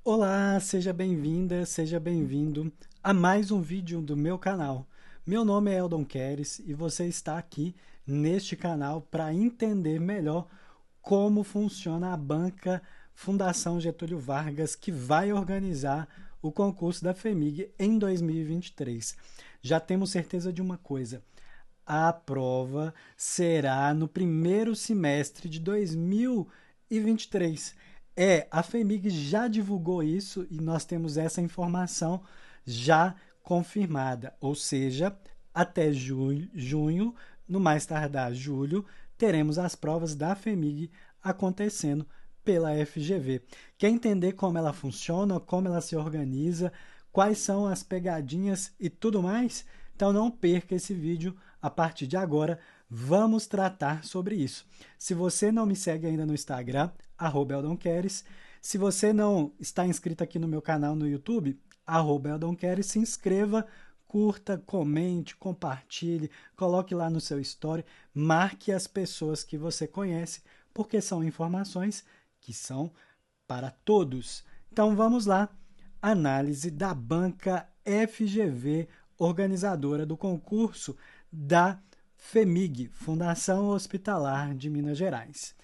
Olá, seja bem-vinda, seja bem-vindo a mais um vídeo do meu canal. Meu nome é Eldon Queres e você está aqui neste canal para entender melhor como funciona a banca Fundação Getúlio Vargas, que vai organizar o concurso da FEMIG em 2023. Já temos certeza de uma coisa: a prova será no primeiro semestre de 2023. A FEMIG já divulgou isso e nós temos essa informação já confirmada, ou seja, até junho, no mais tardar julho, teremos as provas da FEMIG acontecendo pela FGV. Quer entender como ela funciona, como ela se organiza, quais são as pegadinhas e tudo mais? Então não perca esse vídeo. A partir de agora, vamos tratar sobre isso. Se você não me segue ainda no Instagram, @eldonqueres, se você não está inscrito aqui no meu canal no YouTube, @eldonqueres, se inscreva, curta, comente, compartilhe, coloque lá no seu story, marque as pessoas que você conhece, porque são informações que são para todos. Então vamos lá, análise da banca FGV, organizadora do concurso da FEMIG, Fundação Hospitalar de Minas Gerais.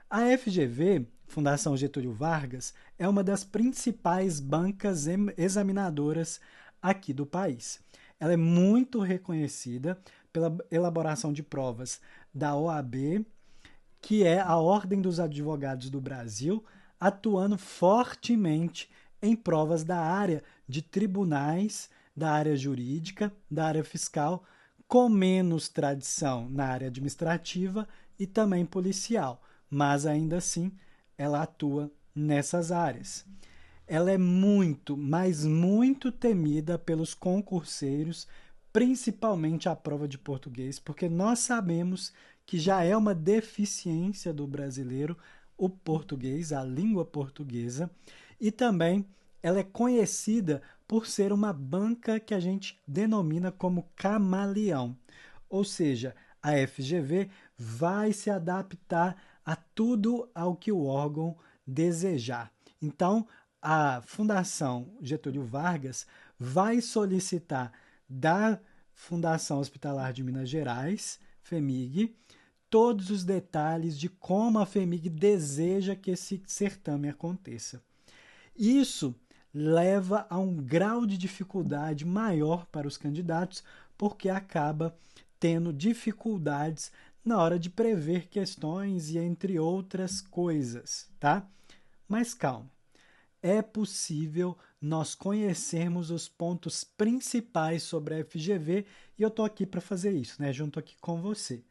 A FGV, Fundação Getúlio Vargas, é uma das principais bancas examinadoras aqui do país. Ela é muito reconhecida pela elaboração de provas da OAB, que é a Ordem dos Advogados do Brasil, atuando fortemente em provas da área de tribunais, da área jurídica, da área fiscal, com menos tradição na área administrativa e também policial, mas ainda assim ela atua nessas áreas. Ela é muito, mas muito temida pelos concurseiros, principalmente a prova de português, porque nós sabemos que já é uma deficiência do brasileiro o português, a língua portuguesa, e também ela é conhecida por ser uma banca que a gente denomina como camaleão. Ou seja, a FGV vai se adaptar a tudo ao que o órgão desejar. Então, a Fundação Getúlio Vargas vai solicitar da Fundação Hospitalar de Minas Gerais, FEMIG, todos os detalhes de como a FEMIG deseja que esse certame aconteça. Isso leva a um grau de dificuldade maior para os candidatos, porque acaba tendo dificuldades na hora de prever questões e entre outras coisas, tá? Mas calma, é possível nós conhecermos os pontos principais sobre a FGV e eu estou aqui para fazer isso, né? Junto aqui com você.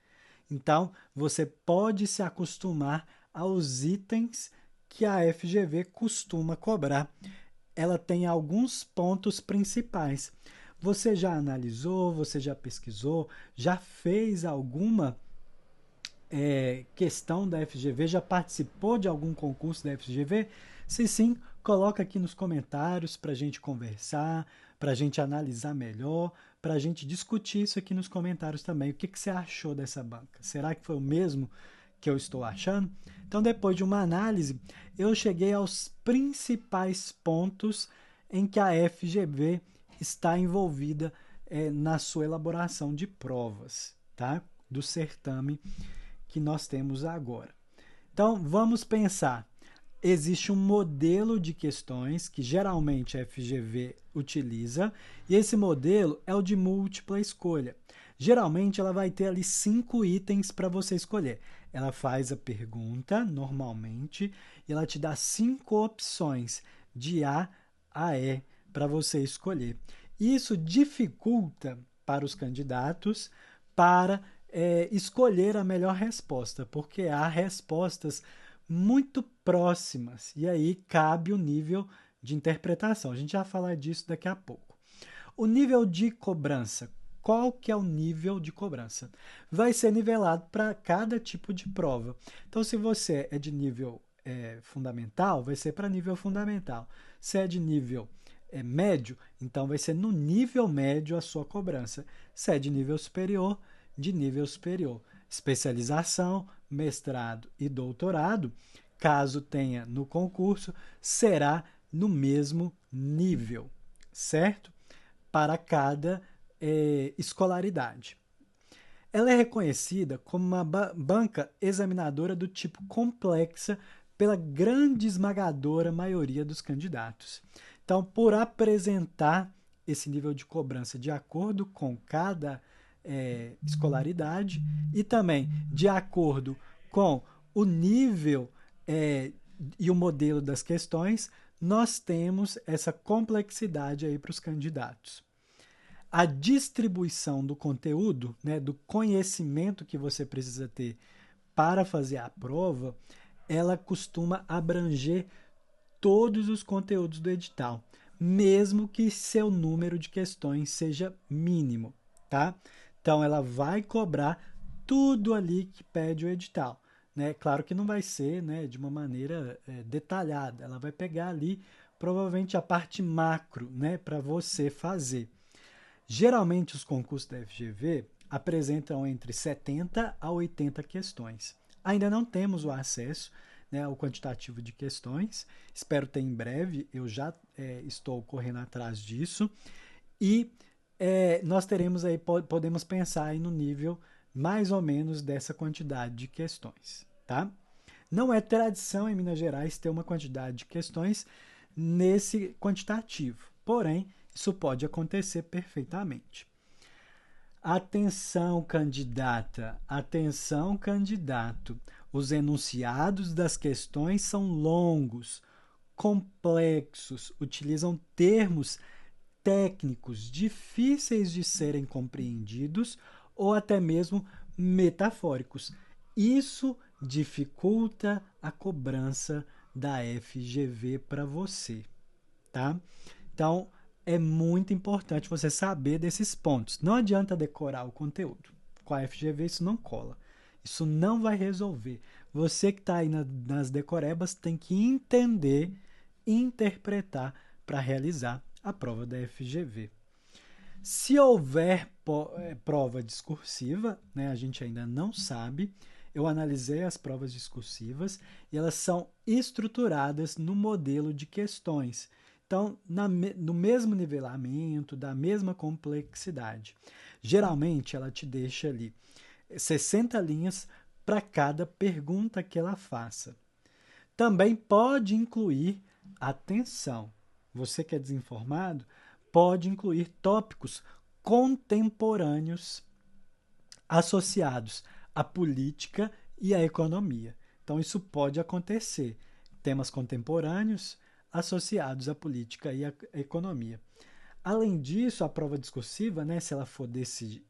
Então, você pode se acostumar aos itens que a FGV costuma cobrar. Ela tem alguns pontos principais. Você já analisou, você já pesquisou, já fez alguma questão da FGV? Já participou de algum concurso da FGV? Se sim, coloca aqui nos comentários para a gente conversar, para a gente analisar melhor, para a gente discutir isso aqui nos comentários também. O que, que você achou dessa banca? Será que foi o mesmo que eu estou achando? Então, depois de uma análise, eu cheguei aos principais pontos em que a FGV está envolvida na sua elaboração de provas, tá? Do certame que nós temos agora. Então, vamos pensar. Existe um modelo de questões que geralmente a FGV utiliza, e esse modelo é o de múltipla escolha. Geralmente ela vai ter ali 5 itens para você escolher. Ela faz a pergunta, normalmente, e ela te dá 5 opções de A a E para você escolher. Isso dificulta para os candidatos para escolher a melhor resposta, porque há respostas muito próximas e aí cabe o nível de interpretação. A gente vai falar disso daqui a pouco. O nível de cobrança. Qual que é o nível de cobrança? Vai ser nivelado para cada tipo de prova. Então, se você é de nível fundamental, vai ser para nível fundamental. Se é de nível médio, então vai ser no nível médio a sua cobrança. Se é de nível superior. Especialização, mestrado e doutorado, caso tenha no concurso, será no mesmo nível, certo? Para cada escolaridade. Ela é reconhecida como uma banca examinadora do tipo complexa pela grande esmagadora maioria dos candidatos. Então, por apresentar esse nível de cobrança de acordo com cada escolaridade e também de acordo com o nível e o modelo das questões, nós temos essa complexidade aí para os candidatos. A distribuição do conteúdo, né, do conhecimento que você precisa ter para fazer a prova, ela costuma abranger todos os conteúdos do edital, mesmo que seu número de questões seja mínimo, tá? Então ela vai cobrar tudo ali que pede o edital, né? Claro que não vai ser, né, de uma maneira detalhada, ela vai pegar ali provavelmente a parte macro, né, para você fazer. Geralmente os concursos da FGV apresentam entre 70 a 80 questões. Ainda não temos o acesso, né, ao quantitativo de questões. Espero ter em breve, eu já estou correndo atrás disso. E nós teremos aí, podemos pensar aí no nível mais ou menos dessa quantidade de questões, tá? Não é tradição em Minas Gerais ter uma quantidade de questões nesse quantitativo. Porém, isso pode acontecer perfeitamente. Atenção, candidata, atenção, candidato. Os enunciados das questões são longos, complexos, utilizam termos técnicos difíceis de serem compreendidos ou até mesmo metafóricos. Isso dificulta a cobrança da FGV para você, tá? Então, é muito importante você saber desses pontos. Não adianta decorar o conteúdo. Com a FGV isso não cola. Isso não vai resolver. Você que está aí nas decorebas tem que entender, interpretar para realizar a prova da FGV. Se houver prova discursiva, né, a gente ainda não sabe. Eu analisei as provas discursivas e elas são estruturadas no modelo de questões. Então, no mesmo nivelamento, da mesma complexidade. Geralmente, ela te deixa ali 60 linhas para cada pergunta que ela faça. Também pode incluir, atenção, você que é desinformado, pode incluir tópicos contemporâneos associados à política e à economia. Então, isso pode acontecer. Temas contemporâneos associados à política e à economia. Além disso, a prova discursiva, né, se ela for nesse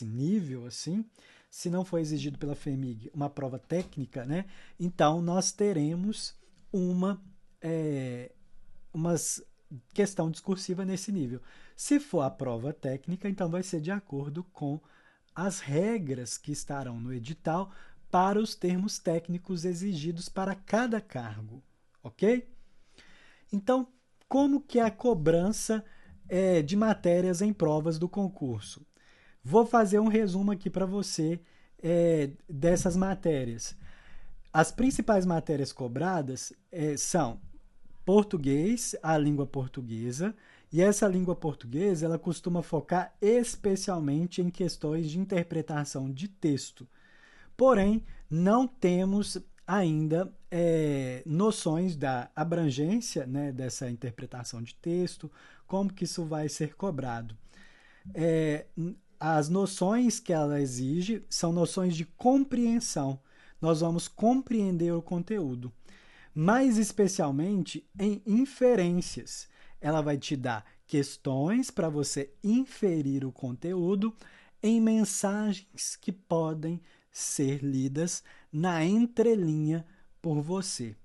nível, assim, se não for exigido pela FEMIG uma prova técnica, né, então nós teremos uma questão discursiva nesse nível. Se for a prova técnica, então vai ser de acordo com as regras que estarão no edital para os termos técnicos exigidos para cada cargo, ok? Então, como que é a cobrança de matérias em provas do concurso? Vou fazer um resumo aqui para você dessas matérias. As principais matérias cobradas são português, a língua portuguesa, e essa língua portuguesa ela costuma focar especialmente em questões de interpretação de texto. Porém, não temos ainda noções da abrangência, né, dessa interpretação de texto, como que isso vai ser cobrado. As noções que ela exige são noções de compreensão. Nós vamos compreender o conteúdo. Mais especialmente em inferências. Ela vai te dar questões para você inferir o conteúdo em mensagens que podem ser lidas na entrelinha por você.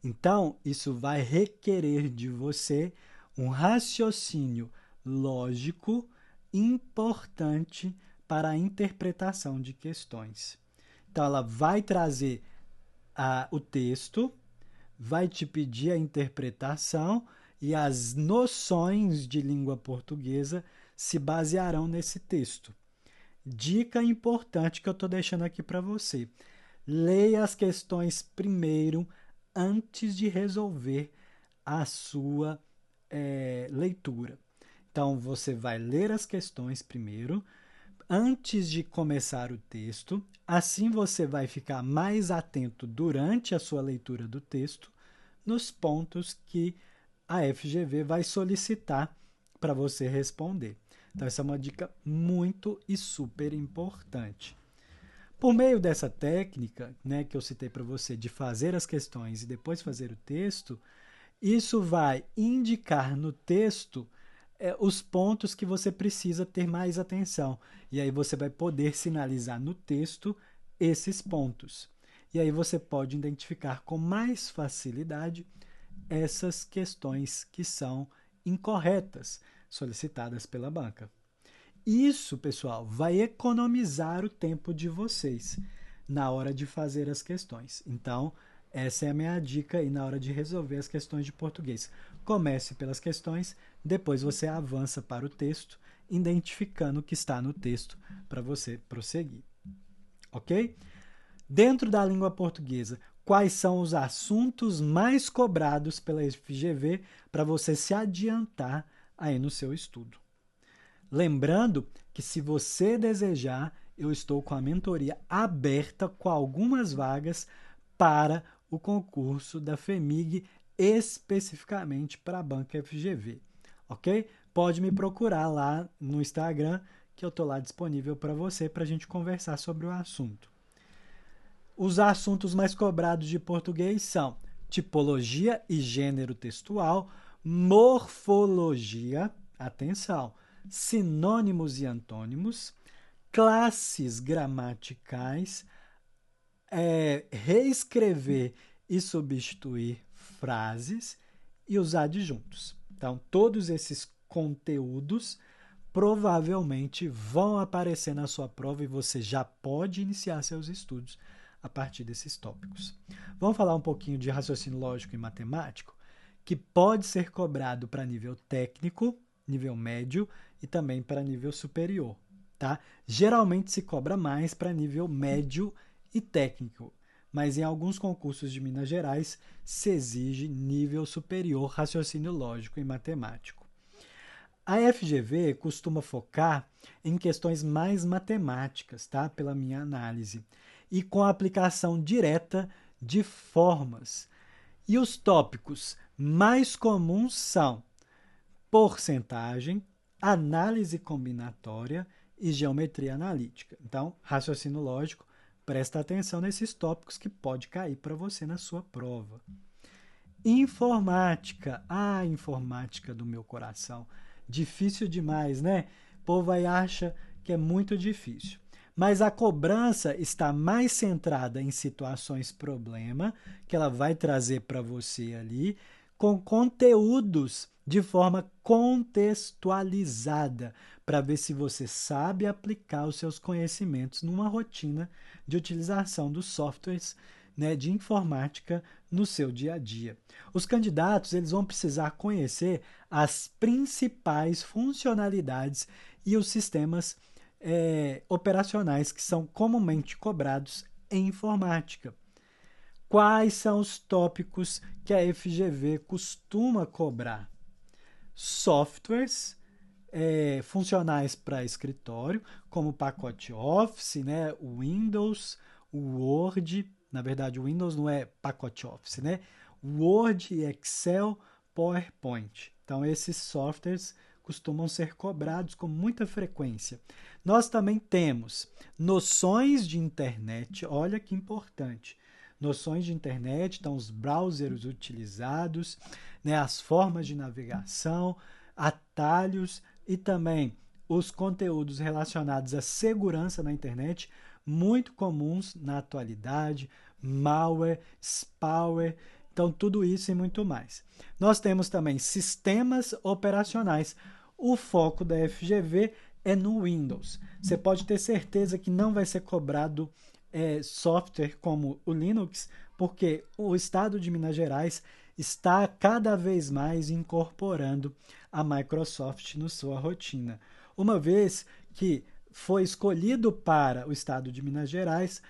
Então, isso vai requerer de você um raciocínio lógico importante para a interpretação de questões. Então, ela vai trazer o texto, vai te pedir a interpretação e as noções de língua portuguesa se basearão nesse texto. Dica importante que eu estou deixando aqui para você. Leia as questões primeiro antes de resolver a sua leitura. Então, você vai ler as questões primeiro, antes de começar o texto, assim você vai ficar mais atento durante a sua leitura do texto nos pontos que a FGV vai solicitar para você responder. Então, essa é uma dica muito e super importante. Por meio dessa técnica, né, que eu citei para você, de fazer as questões e depois fazer o texto, isso vai indicar no texto os pontos que você precisa ter mais atenção. E aí você vai poder sinalizar no texto esses pontos. E aí você pode identificar com mais facilidade essas questões que são incorretas, solicitadas pela banca. Isso, pessoal, vai economizar o tempo de vocês na hora de fazer as questões. Então, essa é a minha dica aí na hora de resolver as questões de português. Comece pelas questões, depois você avança para o texto, identificando o que está no texto para você prosseguir. Ok? Dentro da língua portuguesa, quais são os assuntos mais cobrados pela FGV para você se adiantar aí no seu estudo? Lembrando que, se você desejar, eu estou com a mentoria aberta com algumas vagas para o concurso da FEMIG, especificamente para a banca FGV, ok? Pode me procurar lá no Instagram, que eu estou lá disponível para você, para a gente conversar sobre o assunto. Os assuntos mais cobrados de português são tipologia e gênero textual, morfologia, atenção, sinônimos e antônimos, classes gramaticais, reescrever e substituir frases e os adjuntos. Então, todos esses conteúdos provavelmente vão aparecer na sua prova e você já pode iniciar seus estudos a partir desses tópicos. Vamos falar um pouquinho de raciocínio lógico e matemático, que pode ser cobrado para nível técnico, nível médio e também para nível superior, tá? Geralmente se cobra mais para nível médio e técnico, mas em alguns concursos de Minas Gerais se exige nível superior, raciocínio lógico e matemático. A FGV costuma focar em questões mais matemáticas, tá? Pela minha análise, e com a aplicação direta de formas. E os tópicos mais comuns são porcentagem, análise combinatória e geometria analítica. Então, raciocínio lógico, presta atenção nesses tópicos que pode cair para você na sua prova. Informática, a informática do meu coração. Difícil demais, né? O povo aí acha que é muito difícil. Mas a cobrança está mais centrada em situações problema, que ela vai trazer para você ali, com conteúdos de forma contextualizada, para ver se você sabe aplicar os seus conhecimentos numa rotina de utilização dos softwares, né, de informática no seu dia a dia. Os candidatos eles vão precisar conhecer as principais funcionalidades e os sistemas operacionais que são comumente cobrados em informática. Quais são os tópicos que a FGV costuma cobrar? Softwares funcionais para escritório, como o pacote Office, né, o Windows, o Word. Na verdade, o Windows não é pacote Office, né? Word, Excel, PowerPoint. Então, esses softwares costumam ser cobrados com muita frequência. Nós também temos noções de internet, olha que importante. Noções de internet, então os browsers utilizados, né, as formas de navegação, atalhos e também os conteúdos relacionados à segurança na internet, muito comuns na atualidade, malware, spyware, então tudo isso e muito mais. Nós temos também sistemas operacionais. O foco da FGV é no Windows. Você pode ter certeza que não vai ser cobrado software como o Linux, porque o estado de Minas Gerais está cada vez mais incorporando a Microsoft na sua rotina. Uma vez que foi escolhido para o estado de Minas Gerais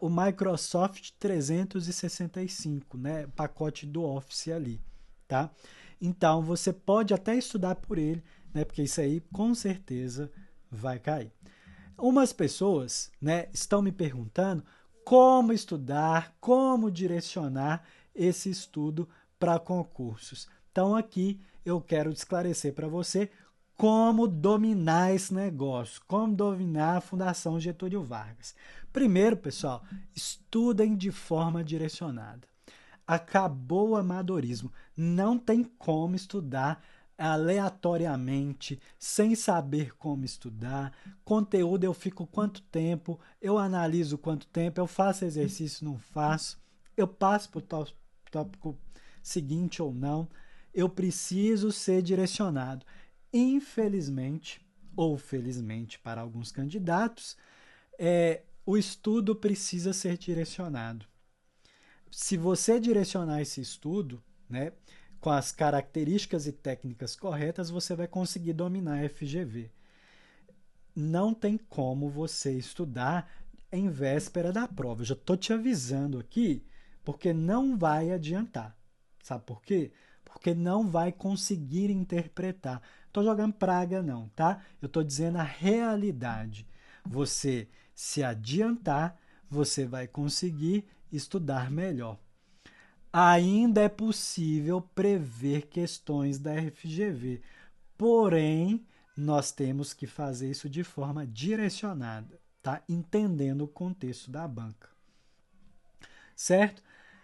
o Microsoft 365, né, pacote do Office ali, tá? Então, você pode até estudar por ele, né? Porque isso aí, com certeza, vai cair. Umas pessoas, né, estão me perguntando como estudar, como direcionar esse estudo para concursos. Então, aqui eu quero esclarecer para você como dominar esse negócio, como dominar a Fundação Getúlio Vargas. Primeiro, pessoal, estudem de forma direcionada. Acabou o amadorismo. Não tem como estudar aleatoriamente, sem saber como estudar. Conteúdo eu fico quanto tempo, eu analiso quanto tempo, eu faço exercício, não faço, eu passo para o tópico seguinte ou não. Eu preciso ser direcionado. Infelizmente, ou felizmente para alguns candidatos, o estudo precisa ser direcionado. Se você direcionar esse estudo, né, com as características e técnicas corretas, você vai conseguir dominar a FGV. Não tem como você estudar em véspera da prova. Eu já estou te avisando aqui, porque não vai adiantar. Sabe por quê? Porque não vai conseguir interpretar. Estou jogando praga não, tá? Eu estou dizendo a realidade. Você se adiantar, você vai conseguir estudar melhor. Ainda é possível prever questões da FGV, porém, nós temos que fazer isso de forma direcionada, tá? Entendendo o contexto da banca. Certo?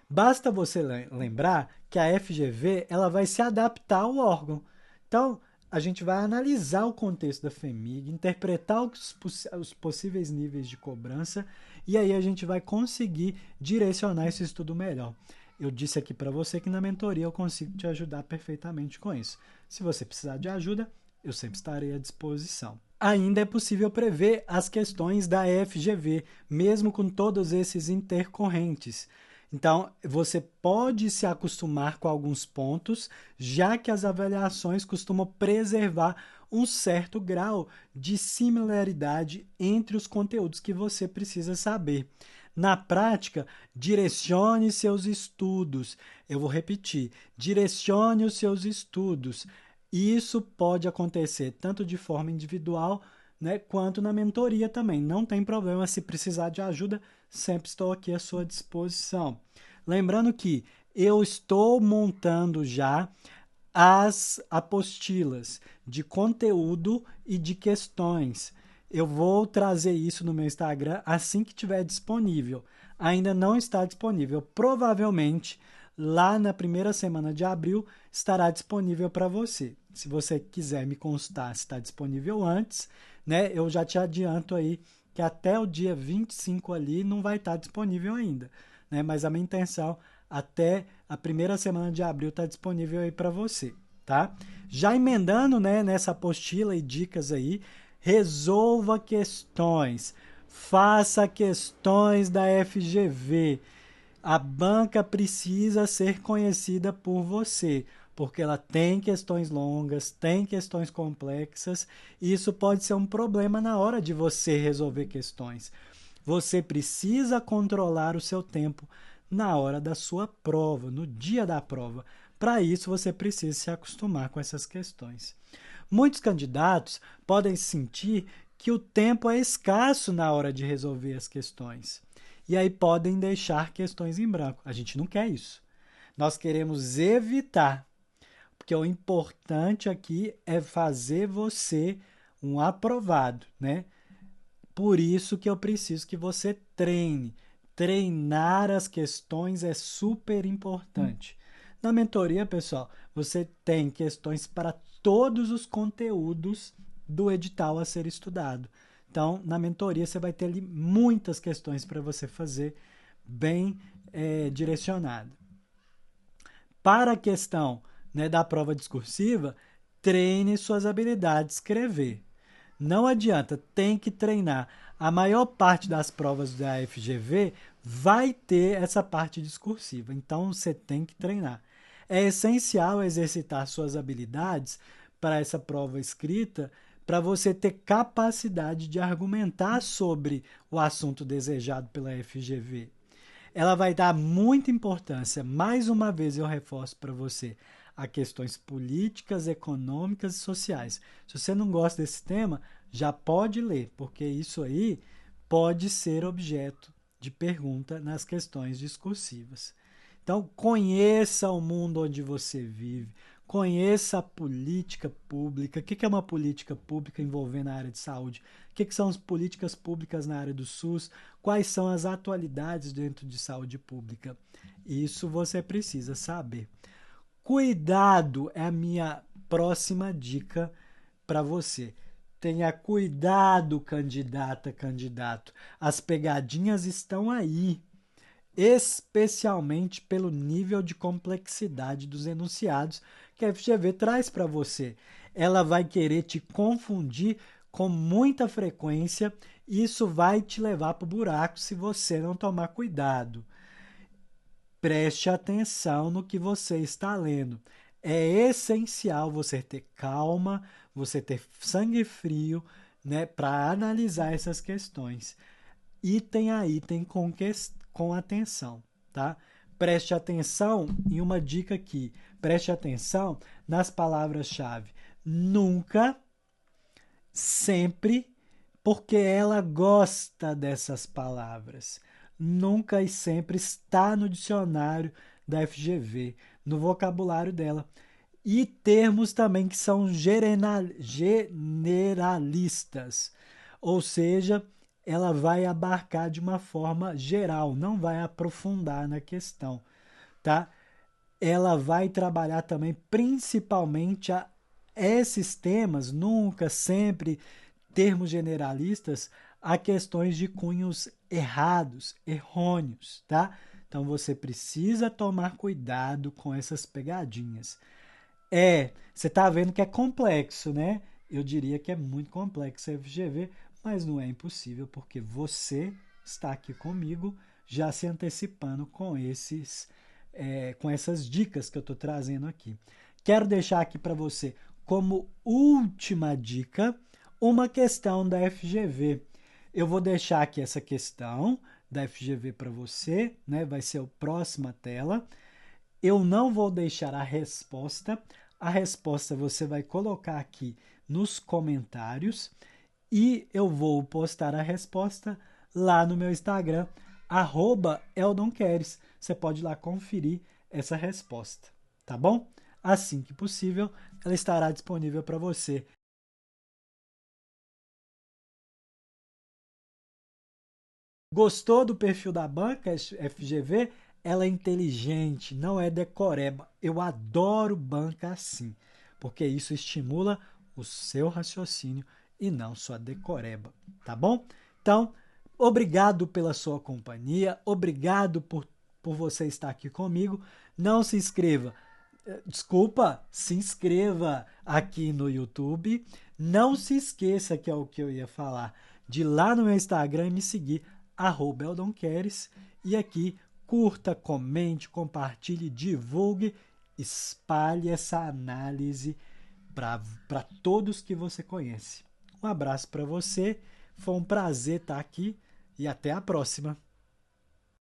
Basta você lembrar que a FGV ela vai se adaptar ao órgão. Então, a gente vai analisar o contexto da FEMIG, interpretar os possíveis níveis de cobrança e aí a gente vai conseguir direcionar esse estudo melhor. Eu disse aqui para você que na mentoria eu consigo te ajudar perfeitamente com isso. Se você precisar de ajuda, eu sempre estarei à disposição. Ainda é possível prever as questões da FGV, mesmo com todos esses intercorrentes. Então, você pode se acostumar com alguns pontos, já que as avaliações costumam preservar um certo grau de similaridade entre os conteúdos que você precisa saber. Na prática, direcione seus estudos. Eu vou repetir: direcione os seus estudos. Isso pode acontecer tanto de forma individual, né, quanto na mentoria também. Não tem problema, se precisar de ajuda, sempre estou aqui à sua disposição. Lembrando que eu estou montando já as apostilas de conteúdo e de questões. Eu vou trazer isso no meu Instagram assim que estiver disponível. Ainda não está disponível. Provavelmente, lá na primeira semana de abril, estará disponível para você. Se você quiser me consultar se está disponível antes, né, eu já te adianto aí que até o dia 25 ali não vai estar disponível ainda. Né, mas a minha intenção, até a primeira semana de abril, está disponível aí para você. Tá? Já emendando, né, nessa apostila e dicas aí, resolva questões, faça questões da FGV. A banca precisa ser conhecida por você, porque ela tem questões longas, tem questões complexas, e isso pode ser um problema na hora de você resolver questões. Você precisa controlar o seu tempo na hora da sua prova, no dia da prova. Para isso, você precisa se acostumar com essas questões. Muitos candidatos podem sentir que o tempo é escasso na hora de resolver as questões. E aí podem deixar questões em branco. A gente não quer isso. Nós queremos evitar, porque o importante aqui é fazer você um aprovado, né? Por isso que eu preciso que você treine. Treinar as questões é super importante. Na mentoria, pessoal, você tem questões para todos os conteúdos do edital a ser estudado. Então, na mentoria, você vai ter ali muitas questões para você fazer bem direcionado. Para a questão, né, da prova discursiva, treine suas habilidades de escrever. Não adianta, tem que treinar. A maior parte das provas da FGV vai ter essa parte discursiva, então você tem que treinar. É essencial exercitar suas habilidades para essa prova escrita, para você ter capacidade de argumentar sobre o assunto desejado pela FGV. Ela vai dar muita importância, mais uma vez eu reforço para você, a questões políticas, econômicas e sociais. Se você não gosta desse tema, já pode ler, porque isso aí pode ser objeto de pergunta nas questões discursivas. Então, conheça o mundo onde você vive, conheça a política pública. O que é uma política pública envolvendo a área de saúde? O que são as políticas públicas na área do SUS? Quais são as atualidades dentro de saúde pública? Isso você precisa saber. Cuidado é a minha próxima dica para você. Tenha cuidado, candidata, candidato. As pegadinhas estão aí, especialmente pelo nível de complexidade dos enunciados que a FGV traz para você. Ela vai querer te confundir com muita frequência e isso vai te levar para o buraco se você não tomar cuidado. Preste atenção no que você está lendo. É essencial você ter calma, você ter sangue frio, né, para analisar essas questões. Item a item com atenção, tá? Preste atenção em uma dica aqui. Preste atenção nas palavras-chave. Nunca, sempre, porque ela gosta dessas palavras. Nunca e sempre está no dicionário da FGV, no vocabulário dela. E termos também que são generalistas, ou seja, ela vai abarcar de uma forma geral, não vai aprofundar na questão, tá? Ela vai trabalhar também principalmente esses temas, nunca, sempre, termos generalistas, a questões de cunhos errados, errôneos, tá? Então você precisa tomar cuidado com essas pegadinhas. Você tá vendo que é complexo, né? Eu diria que é muito complexo a FGV, mas não é impossível, porque você está aqui comigo, já se antecipando com essas dicas que eu estou trazendo aqui. Quero deixar aqui para você, como última dica, uma questão da FGV. Eu vou deixar aqui essa questão da FGV para você, né? Vai ser a próxima tela. Eu não vou deixar a resposta. A resposta você vai colocar aqui nos comentários e eu vou postar a resposta lá no meu Instagram, @eldonqueres. Você pode ir lá conferir essa resposta, tá bom? Assim que possível, ela estará disponível para você. Gostou do perfil da banca FGV? Ela é inteligente, não é decoreba. Eu adoro banca assim, porque isso estimula o seu raciocínio e não sua decoreba, tá bom? Então, obrigado pela sua companhia, obrigado por você estar aqui comigo. Não se inscreva, desculpa, se inscreva aqui no YouTube. Não se esqueça, que é o que eu ia falar, de ir lá no meu Instagram e me seguir, @eldonqueres, e aqui curta, comente, compartilhe, divulgue, espalhe essa análise para todos que você conhece. Um abraço para você, foi um prazer estar aqui e até a próxima.